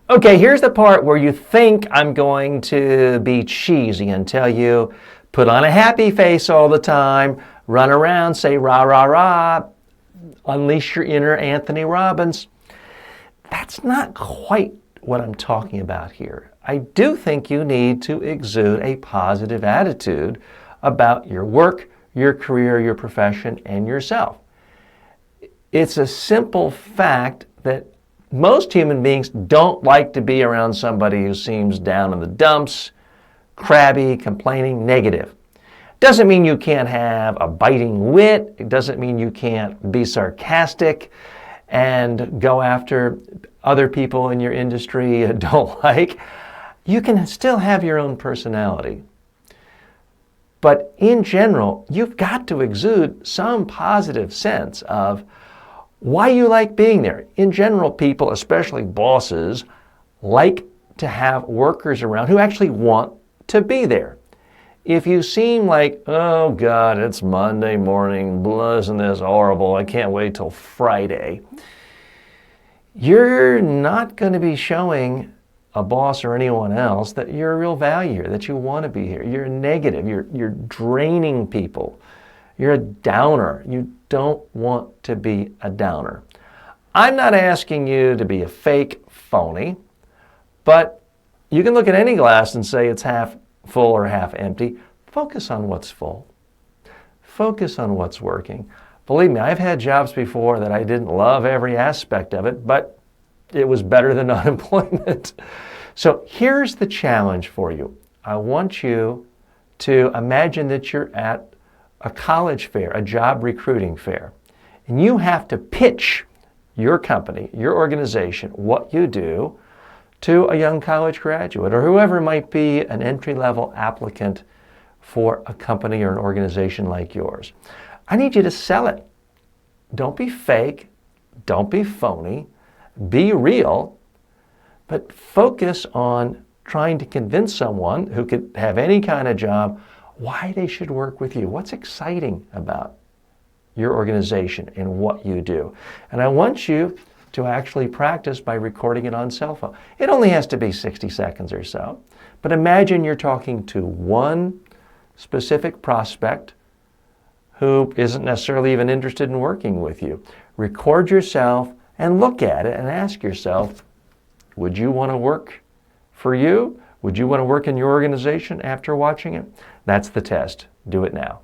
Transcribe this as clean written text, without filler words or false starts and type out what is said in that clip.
Okay, here's the part where you think I'm going to be cheesy and tell you, put on a happy face all the time, run around, say rah, rah, rah, unleash your inner Anthony Robbins. That's not quite what I'm talking about here. I do think you need to exude a positive attitude about your work, your career, your profession, and yourself. It's a simple fact that most human beings don't like to be around somebody who seems down in the dumps, crabby, complaining, negative. Doesn't mean you can't have a biting wit. It doesn't mean you can't be sarcastic and go after other people in your industry you don't like. You can still have your own personality. But in general, you've got to exude some positive sense of why you like being there. In general, people, especially bosses, like to have workers around who actually want to be there. If you seem like, oh God, it's Monday morning, isn't this horrible, I can't wait till Friday, you're not going to be showing a boss or anyone else that you're a real value here, that you want to be here. You're negative, you're draining people. You're a downer. You don't want to be a downer. I'm not asking you to be a fake phony, but you can look at any glass and say it's half full or half empty. Focus on what's full. Focus on what's working. Believe me, I've had jobs before that I didn't love every aspect of it, but it was better than unemployment. So here's the challenge for you. I want you to imagine that you're at a college fair, a job recruiting fair, and you have to pitch your company, your organization, what you do to a young college graduate or whoever might be an entry-level applicant for a company or an organization like yours. I need you to sell it. Don't be fake. Don't be phony. Be real, but focus on trying to convince someone who could have any kind of job why they should work with you. What's exciting about your organization and what you do? And I want you to actually practice by recording it on cell phone. It only has to be 60 seconds or so. But imagine you're talking to one specific prospect who isn't necessarily even interested in working with you. Record yourself and look at it and ask yourself, would you want to work for you? Would you want to work in your organization after watching it? That's the test. Do it now.